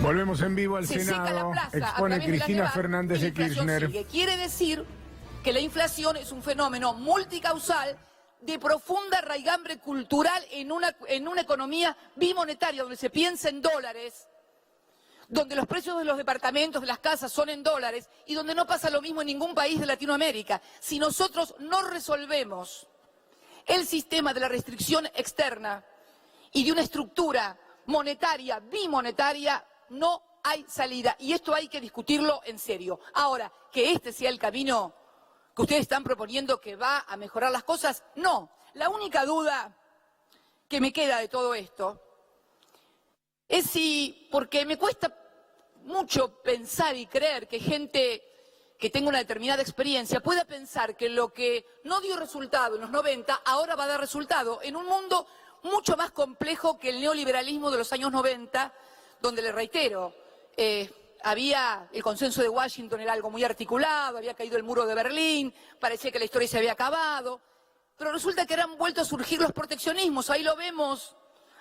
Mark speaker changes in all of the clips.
Speaker 1: Volvemos en vivo al
Speaker 2: se seca la
Speaker 1: Senado.
Speaker 2: plaza
Speaker 1: Expone
Speaker 2: a través de la
Speaker 1: Cristina
Speaker 2: Nevar,
Speaker 1: Fernández
Speaker 2: y la
Speaker 1: de
Speaker 2: inflación
Speaker 1: Kirchner.
Speaker 2: sigue. Quiere decir que la inflación es un fenómeno multicausal de profunda raigambre cultural en una economía bimonetaria, donde se piensa en dólares, donde los precios de los departamentos, de las casas son en dólares, y donde no pasa lo mismo en ningún país de Latinoamérica. Si nosotros no resolvemos el sistema de la restricción externa y de una estructura monetaria, bimonetaria, no hay salida. Y esto hay que discutirlo en serio. Ahora, que este sea el camino que ustedes están proponiendo que va a mejorar las cosas, no. La única duda que me queda de todo esto es si, porque me cuesta mucho pensar y creer que gente que tenga una determinada experiencia pueda pensar que lo que no dio resultado en los 90 ahora va a dar resultado en un mundo mucho más complejo que el neoliberalismo de los años 90, donde, le reitero, había el consenso de Washington, era algo muy articulado, había caído el muro de Berlín, parecía que la historia se había acabado, pero resulta que han vuelto a surgir los proteccionismos. Ahí lo vemos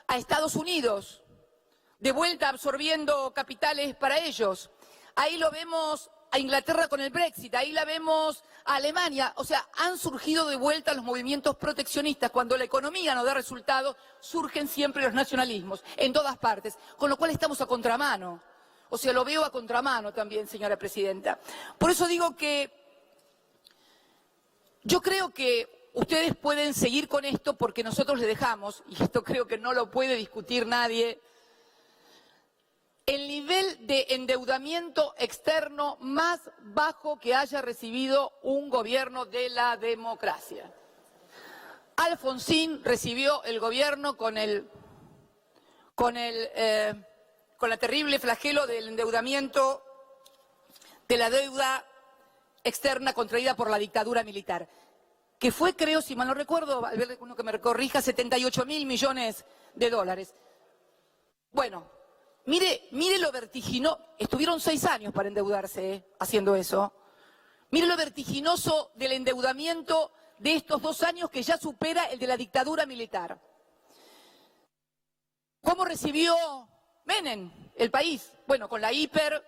Speaker 2: a Estados Unidos, de vuelta absorbiendo capitales para ellos. Ahí lo vemos a Inglaterra con el Brexit, ahí la vemos a Alemania. O sea, han surgido de vuelta los movimientos proteccionistas. Cuando la economía no da resultado, surgen siempre los nacionalismos, en todas partes, con lo cual estamos a contramano. O sea, lo veo a contramano también, señora presidenta. Por eso digo que yo creo que ustedes pueden seguir con esto porque nosotros le dejamos, y esto creo que no lo puede discutir nadie, el nivel de endeudamiento externo más bajo que haya recibido un gobierno de la democracia. Alfonsín recibió el gobierno con la terrible flagelo del endeudamiento, de la deuda externa contraída por la dictadura militar, que fue, creo, si mal no recuerdo, al ver uno que me corrija, 78.000 millones de dólares. Bueno, mire lo vertiginoso, estuvieron 6 años para endeudarse, haciendo eso. Mire lo vertiginoso del endeudamiento de estos 2 años que ya supera el de la dictadura militar. ¿Cómo recibió Menem el país? Bueno, con la hiper,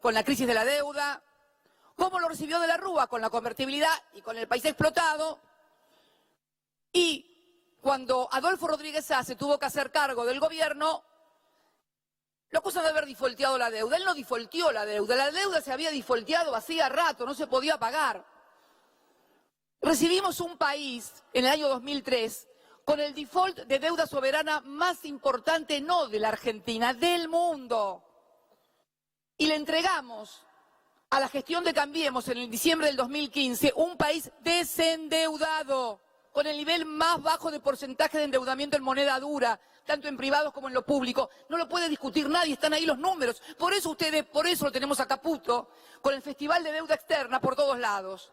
Speaker 2: con la crisis de la deuda. ¿Cómo lo recibió de la Rúa? Con la convertibilidad y con el país explotado. Y cuando Adolfo Rodríguez Sá se tuvo que hacer cargo del gobierno, lo acusan de haber defaulteado la deuda. Él no defaulteó la deuda se había defaulteado hacía rato, no se podía pagar. Recibimos un país en el año 2003 con el default de deuda soberana más importante, no de la Argentina, del mundo. Y le entregamos a la gestión de Cambiemos en el diciembre del 2015 un país desendeudado, con el nivel más bajo de porcentaje de endeudamiento en moneda dura, tanto en privados como en lo público. No lo puede discutir nadie, están ahí los números. Por eso lo tenemos a Caputo, con el Festival de Deuda Externa por todos lados.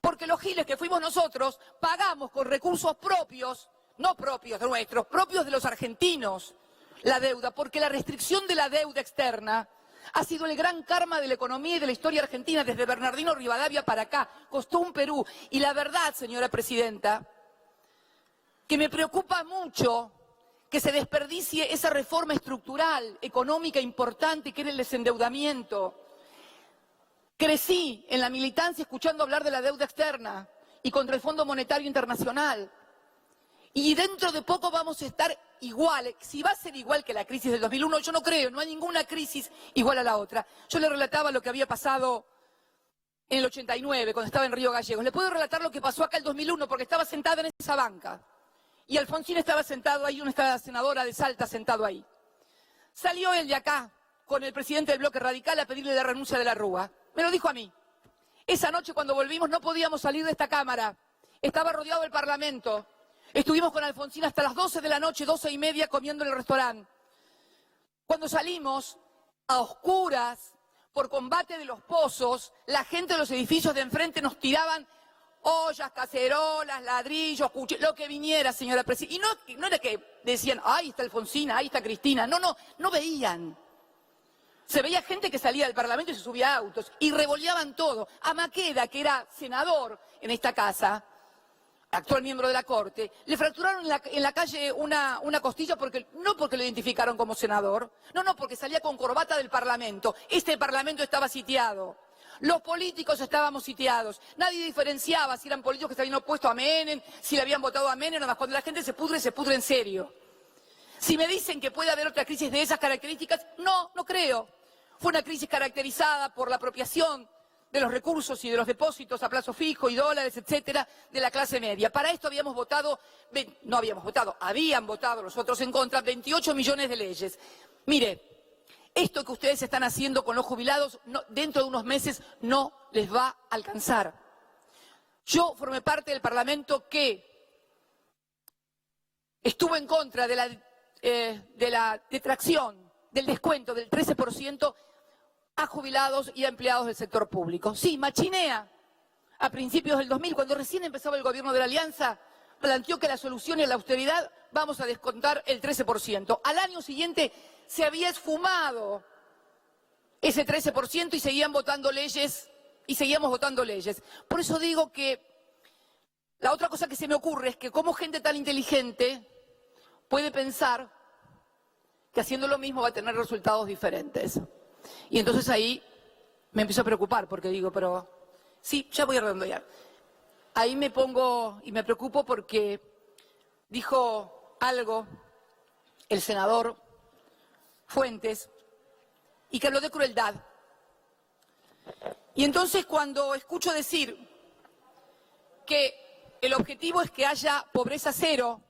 Speaker 2: Porque los giles que fuimos nosotros pagamos con recursos propios, no propios nuestros, propios de los argentinos, la deuda, porque la restricción de la deuda externa ha sido el gran karma de la economía y de la historia argentina desde Bernardino Rivadavia para acá. Costó un Perú. Y la verdad, señora presidenta, que me preocupa mucho que se desperdicie esa reforma estructural, económica importante que era el desendeudamiento. Crecí en la militancia escuchando hablar de la deuda externa y contra el Fondo Monetario Internacional. Y dentro de poco vamos a estar igual. Si va a ser igual que la crisis del 2001, yo no creo, no hay ninguna crisis igual a la otra. Yo le relataba lo que había pasado en el 89, cuando estaba en Río Gallegos. Le puedo relatar lo que pasó acá en el 2001, porque estaba sentada en esa banca. Y Alfonsín estaba sentado ahí, una senadora de Salta sentado ahí. Salió él de acá con el presidente del Bloque Radical a pedirle la renuncia de la Rúa. Me lo dijo a mí. Esa noche cuando volvimos no podíamos salir de esta Cámara. Estaba rodeado el Parlamento. Estuvimos con Alfonsín hasta las 12 de la noche, 12:30, comiendo en el restaurante. Cuando salimos, a oscuras, por combate de los pozos, la gente de los edificios de enfrente nos tiraban ollas, cacerolas, ladrillos, cuchillos, lo que viniera, señora presidenta. Y no era que decían, ahí está Alfonsina, ahí está Cristina. No veían. Se veía gente que salía del Parlamento y se subía a autos y revoleaban todo. A Maqueda, que era senador en esta casa, actual miembro de la Corte, le fracturaron en la calle una costilla no porque lo identificaron como senador, no, porque salía con corbata del Parlamento. Este Parlamento estaba sitiado. Los políticos estábamos sitiados. Nadie diferenciaba si eran políticos que se habían opuesto a Menem, si le habían votado a Menem, nomás cuando la gente se pudre en serio. Si me dicen que puede haber otra crisis de esas características, no creo. Fue una crisis caracterizada por la apropiación de los recursos y de los depósitos a plazo fijo y dólares, etcétera, de la clase media. Para esto habían votado los otros en contra, 28 millones de leyes. Mire, esto que ustedes están haciendo con los jubilados, dentro de unos meses no les va a alcanzar. Yo formé parte del Parlamento que estuvo en contra de la detracción, del descuento del 13% a jubilados y a empleados del sector público. Sí, Machinea, a principios del 2000, cuando recién empezaba el gobierno de la Alianza, planteó que la solución es la austeridad, vamos a descontar el 13%. Al año siguiente se había esfumado ese 13% y seguían votando leyes, y seguíamos votando leyes. Por eso digo que la otra cosa que se me ocurre es que como gente tan inteligente puede pensar que haciendo lo mismo va a tener resultados diferentes. Y entonces ahí me empiezo a preocupar, porque digo, pero sí, ya voy a redondear. Ahí me pongo y me preocupo porque dijo algo el senador Fuentes y que habló de crueldad. Y entonces cuando escucho decir que el objetivo es que haya pobreza cero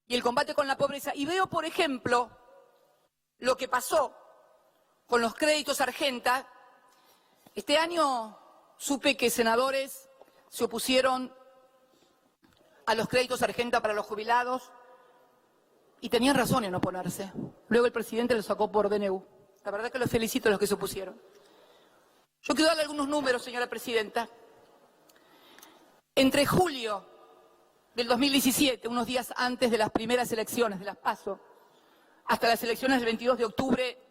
Speaker 2: y el combate con la pobreza, y veo, por ejemplo, lo que pasó con los créditos Argenta, este año supe que senadores se opusieron a los créditos Argenta para los jubilados y tenían razón en oponerse. Luego el presidente lo sacó por DNU. La verdad que los felicito a los que se opusieron. Yo quiero darle algunos números, señora presidenta. Entre julio del 2017, unos días antes de las primeras elecciones, de las PASO, hasta las elecciones del 22 de octubre,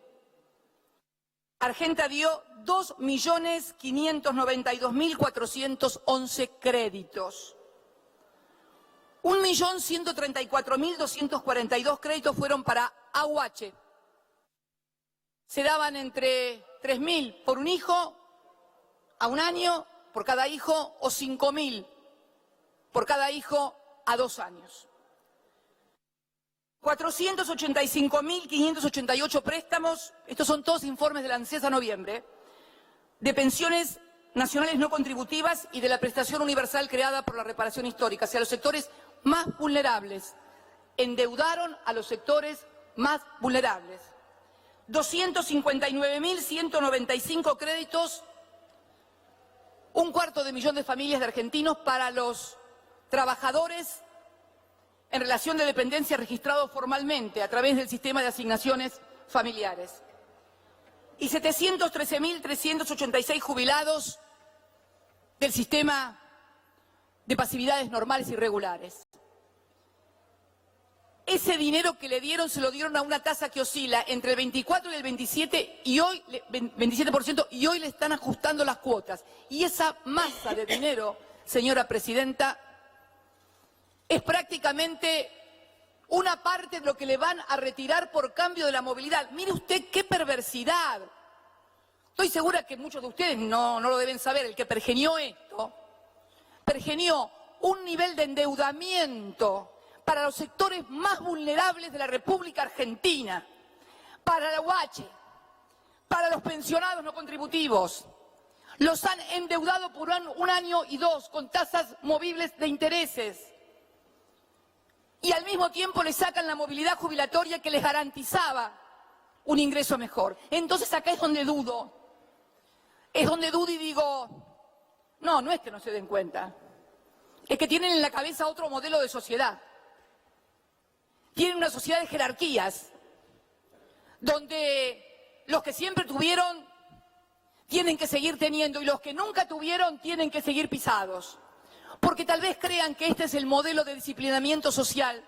Speaker 2: Argenta dio 2.592.411 créditos. 1.134.242 créditos fueron para AUH. Se daban entre 3.000 por un hijo a un año, por cada hijo, o 5.000 por cada hijo a 2 años. 485.588 préstamos, estos son todos informes de la ANSES a noviembre, de pensiones nacionales no contributivas y de la prestación universal creada por la reparación histórica, hacia los sectores más vulnerables. Endeudaron a los sectores más vulnerables. 259.195 créditos, 250.000 de familias de argentinos para los trabajadores en relación de dependencia registrados formalmente a través del sistema de asignaciones familiares. Y 713.386 jubilados del sistema de pasividades normales y regulares. Ese dinero que le dieron se lo dieron a una tasa que oscila entre el 24 y el 27% y hoy le están ajustando las cuotas. Y esa masa de dinero, señora presidenta, es prácticamente una parte de lo que le van a retirar por cambio de la movilidad. Mire usted qué perversidad. Estoy segura que muchos de ustedes no lo deben saber. El que pergenió esto, pergenió un nivel de endeudamiento para los sectores más vulnerables de la República Argentina, para la UH, para los pensionados no contributivos. Los han endeudado por un año y 2 con tasas movibles de intereses. Y al mismo tiempo le sacan la movilidad jubilatoria que les garantizaba un ingreso mejor. Entonces acá es donde dudo. Es donde dudo y digo, no es que no se den cuenta. Es que tienen en la cabeza otro modelo de sociedad. Tienen una sociedad de jerarquías, donde los que siempre tuvieron tienen que seguir teniendo y los que nunca tuvieron tienen que seguir pisados. Porque tal vez crean que este es el modelo de disciplinamiento social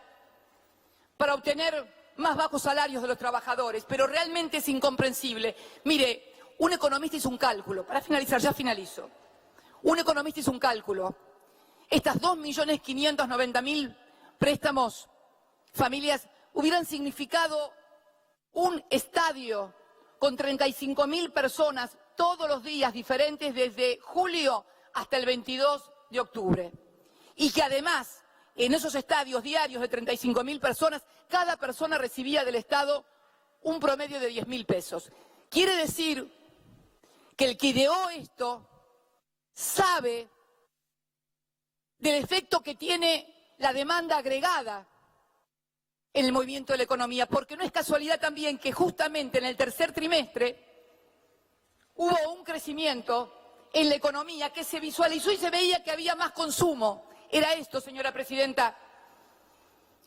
Speaker 2: para obtener más bajos salarios de los trabajadores, pero realmente es incomprensible. Mire, un economista hizo un cálculo, para finalizar, ya finalizo. Un economista hizo un cálculo estas 2.590.000 préstamos, familias, hubieran significado un estadio con 35.000 personas todos los días diferentes desde julio hasta el 22 de octubre. Y que además, en esos estadios diarios de 35.000 personas, cada persona recibía del Estado un promedio de 10.000 pesos. Quiere decir que el que ideó esto sabe del efecto que tiene la demanda agregada en el movimiento de la economía, porque no es casualidad también que justamente en el tercer trimestre hubo un crecimiento en la economía que se visualizó y se veía que había más consumo. Era esto, señora presidenta.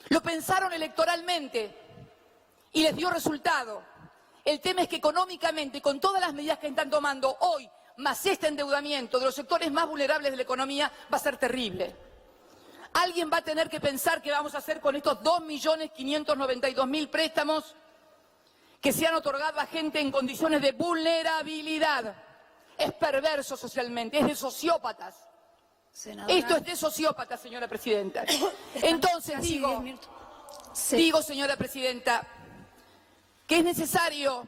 Speaker 2: Lo pensaron electoralmente y les dio resultado. El tema es que económicamente, con todas las medidas que están tomando hoy, más este endeudamiento de los sectores más vulnerables de la economía, va a ser terrible. Alguien va a tener que pensar qué vamos a hacer con estos 2.592.000 préstamos que se han otorgado a gente en condiciones de vulnerabilidad. Es perverso socialmente, es de sociópatas. Senadora. Esto es de sociópatas, señora presidenta. Entonces digo, señora presidenta, que es necesario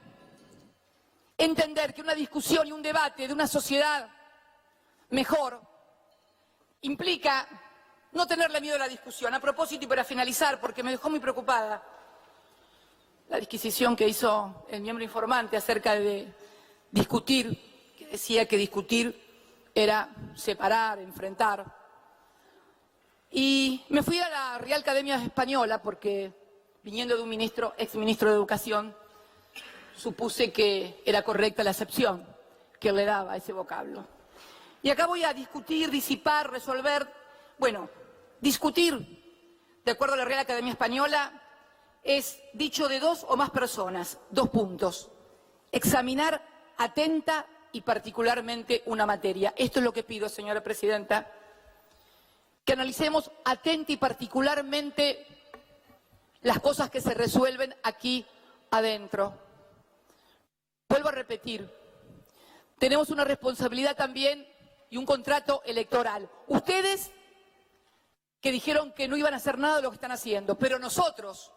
Speaker 2: entender que una discusión y un debate de una sociedad mejor implica no tenerle miedo a la discusión. A propósito, y para finalizar, porque me dejó muy preocupada la disquisición que hizo el miembro informante acerca de discutir, que decía que discutir era separar, enfrentar. Y me fui a la Real Academia Española porque, viniendo de un exministro de Educación, supuse que era correcta la acepción que él le daba a ese vocablo. Y acá voy a discutir, disipar, resolver. Bueno, discutir, de acuerdo a la Real Academia Española, es dicho de dos o más personas, 2 puntos. Examinar atenta y particularmente una materia. Esto es lo que pido, señora presidenta, que analicemos atenta y particularmente las cosas que se resuelven aquí adentro. Vuelvo a repetir, tenemos una responsabilidad también y un contrato electoral. Ustedes que dijeron que no iban a hacer nada de lo que están haciendo, pero nosotros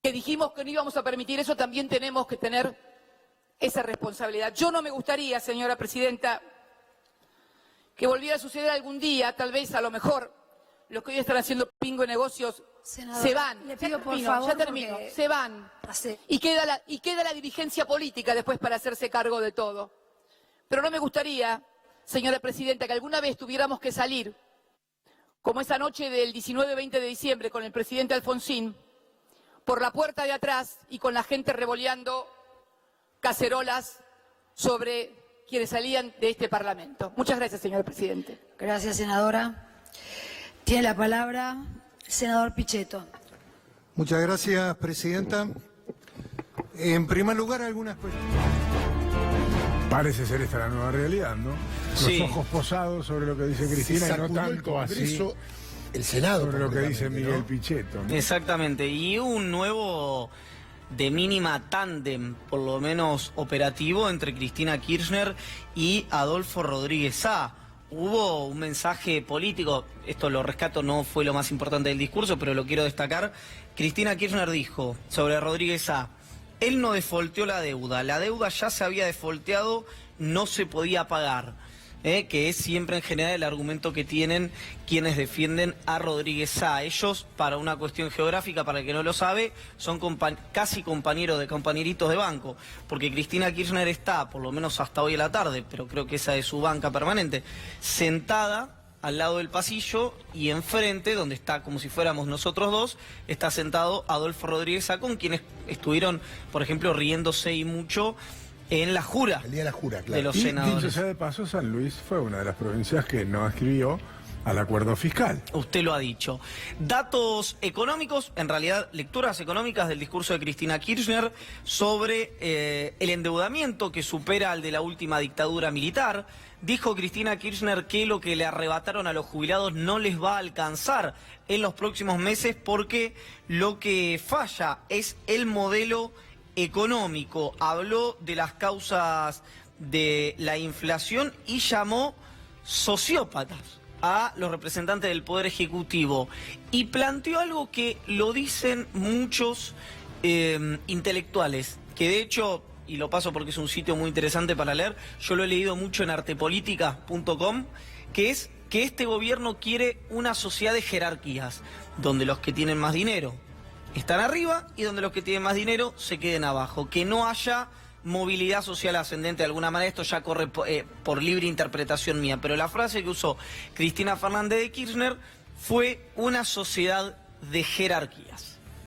Speaker 2: que dijimos que no íbamos a permitir eso, también tenemos que tener esa responsabilidad. Yo no me gustaría, señora presidenta, que volviera a suceder algún día, tal vez a lo mejor, los que hoy están haciendo pingo de negocios, senadora, se van. Le pido por favor, ya termino, se van. Y queda la dirigencia política después para hacerse cargo de todo. Pero no me gustaría, señora presidenta, que alguna vez tuviéramos que salir, como esa noche del 19-20 de diciembre con el presidente Alfonsín, por la puerta de atrás y con la gente revoleando cacerolas sobre quienes salían de este Parlamento. Muchas gracias, señor presidente.
Speaker 1: Gracias, senadora. Tiene la palabra el senador Pichetto.
Speaker 3: Muchas gracias, presidenta. En primer lugar, algunas cuestiones.
Speaker 4: Parece ser esta la nueva realidad, ¿no?
Speaker 5: Sí.
Speaker 4: Los ojos posados sobre lo que dice Cristina y no tanto así
Speaker 3: el Senado
Speaker 4: sobre lo que dice Miguel Pichetto, ¿no?
Speaker 5: Exactamente, y un nuevo de mínima tándem, por lo menos operativo, entre Cristina Kirchner y Adolfo Rodríguez Sá. Hubo un mensaje político, esto lo rescato, no fue lo más importante del discurso, pero lo quiero destacar. Cristina Kirchner dijo sobre Rodríguez Sá: él no defolteó la deuda ya se había defolteado, no se podía pagar. Que es siempre en general el argumento que tienen quienes defienden a Rodríguez Sá. Ellos, para una cuestión geográfica, para el que no lo sabe, son casi compañeritos de banco, porque Cristina Kirchner está, por lo menos hasta hoy a la tarde, pero creo que esa es su banca permanente, sentada al lado del pasillo, y enfrente, donde está como si fuéramos nosotros dos, está sentado Adolfo Rodríguez Sá, con quienes estuvieron, por ejemplo, riéndose y mucho en la jura.
Speaker 3: El día de la jura, claro.
Speaker 5: De los
Speaker 4: Y
Speaker 5: senadores.
Speaker 4: dicho sea de paso, San Luis fue una de las provincias que no escribió al acuerdo fiscal.
Speaker 5: Usted lo ha dicho. Datos económicos, en realidad lecturas económicas del discurso de Cristina Kirchner sobre el endeudamiento que supera al de la última dictadura militar. Dijo Cristina Kirchner que lo que le arrebataron a los jubilados no les va a alcanzar en los próximos meses, porque lo que falla es el modelo económico. Habló de las causas de la inflación y llamó sociópatas a los representantes del Poder Ejecutivo y planteó algo que lo dicen muchos intelectuales, que de hecho, y lo paso porque es un sitio muy interesante para leer, yo lo he leído mucho en artepolitica.com, que es que este gobierno quiere una sociedad de jerarquías, donde los que tienen más dinero están arriba y donde los que tienen más dinero se queden abajo, que no haya movilidad social ascendente de alguna manera. Esto ya corre por libre interpretación mía, pero la frase que usó Cristina Fernández de Kirchner fue una sociedad de jerarquías.